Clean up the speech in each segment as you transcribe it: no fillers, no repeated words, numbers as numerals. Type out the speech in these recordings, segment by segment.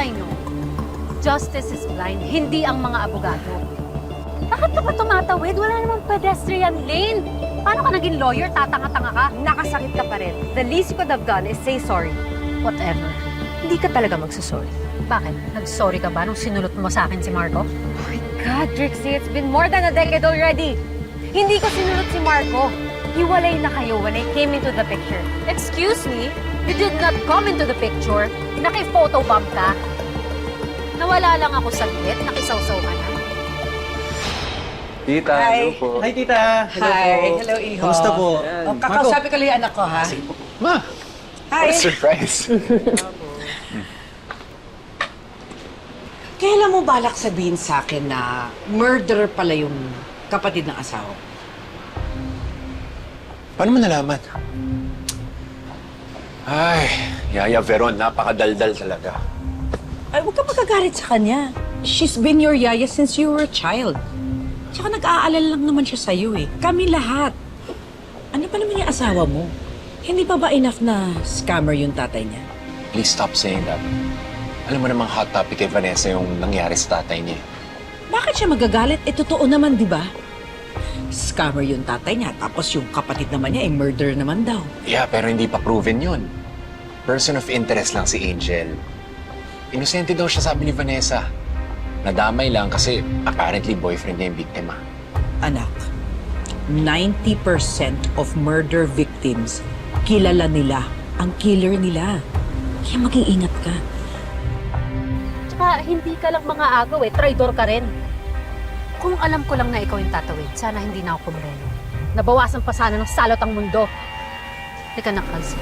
I know. Justice is blind, hindi ang mga abogado. Bakit ka pa tumatawid? Wala namang pedestrian lane. Paano ka naging lawyer? Tatanga-tanga ka? Nakasakit ka pa rin. The least you could have done is say sorry. Whatever. Hindi ka talaga magsasorry. Bakit? Nag-sorry ka ba nung sinulot mo sa akin si Marco? Oh my God, Trixie, it's been more than a decade already. Hindi ko sinunod si Marco. Hiwalay na kayo when I came into the picture. Excuse me? You did not come into the picture. Naki-photobomb ka. Nawala lang ako saglit. Nakisawsaw ka na. Tita, Hi. hello po. Hi, tita. Hello Hi. po. Hello, Iho. Kamusta po? Oh, kakausapin ko lang yung anak ko, ha? Ma, Hi. what a surprise. Kailan mo balak sabihin sa akin na murderer pala yung kapatid ng asawa? Paano mo nalaman? Ay, Yaya Veron, napakadaldal talaga. Ay, huwag ka magagalit sa kanya. She's been your yaya since you were a child. Tsaka nag-aalala lang naman siya sa'yo eh. Kami lahat. Ano pa naman yung asawa mo? Hindi pa ba enough na scammer yung tatay niya? Please stop saying that. Alam mo namang hot topic kay Vanessa yung nangyari sa tatay niya. Bakit siya magagalit? Eh, totoo naman, di ba? Scammer yung tatay niya, tapos yung kapatid naman niya, eh, murderer naman daw. Yeah, pero hindi pa proven yun. Person of interest lang si Angel. Inosente daw siya, sabi ni Vanessa. Nadamay lang kasi apparently boyfriend niya yung biktima. Anak, 90% of murder victims, kilala nila ang killer nila. Kaya mag-iingat ka. Tsaka hindi ka lang mga agaw eh. Traidor ka rin. Kung alam ko lang na ikaw yung tatawid, sana hindi na ako kumreno. Nabawasan pa sana ng salot ang mundo. Teka na, Francis.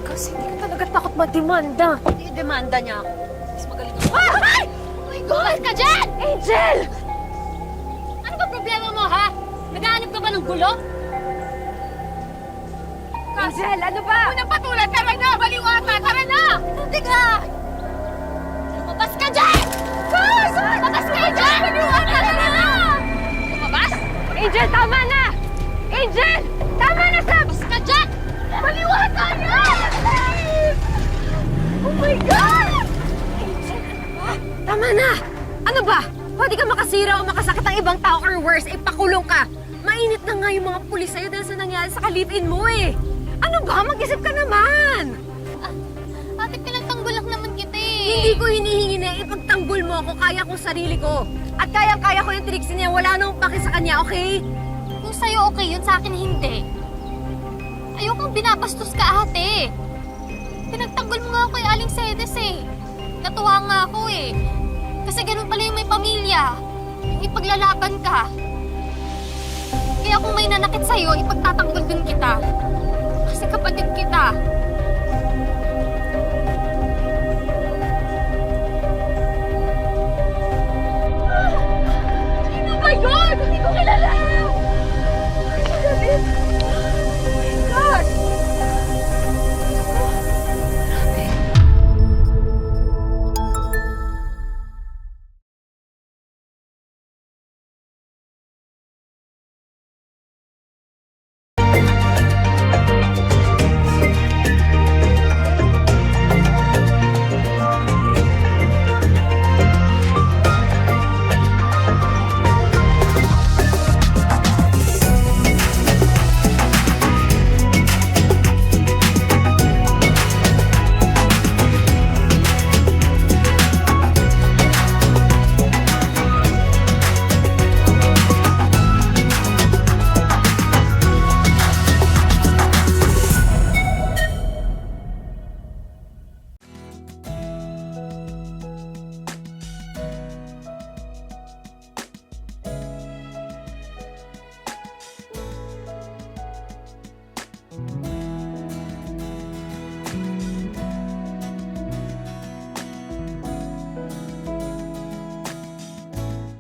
Kasi hindi ka talaga takot mademanda. I-demanda niya ako. Mas magaling ako. Ay! Oh my God! ka dyan! Angel! Ano ba problema mo, ha? Naghahanap ka ba ng gulo? Angel, ano ba? Unang patulan, tara na! Baliw ata, tara na! Hindi ka! Lumabas ka dyan! Gus! Lumabas ka dyan! Baliw ata, tara na! Lumabas? Angel, tama na! Angel! Tama na, Sab! Lumabas ka dyan! Baliw ata niya! Oh my God! Angel, ano ba? Tama na! Ano ba? Pwede ka makasira o makasakit ang ibang tao or worse, ipakulong ka. Mainit na nga yung mga pulis sa'yo dahil sa nangyari sa kalipin mo eh. Ano ba? Mag-isip ka naman! Ate, pinagtanggol lang naman kita eh. Hindi ko hinihingi na ipagtanggol mo ako, kaya kong sarili ko. At kaya-kaya ko yung tricks niya, wala nang paki sa kanya, okay? Kung sa'yo okay yun, sa akin hindi. Ayokong binabastos ka, ate. Pinagtanggol mo nga ako kay Aling Sedes eh. Natuwa nga ako eh. Kasi ganun pala yung may pamilya. Yung ipaglalaban ka. Kaya kung may nanakit sa'yo, ipagtatanggol din kita. Kasi kapatid kita.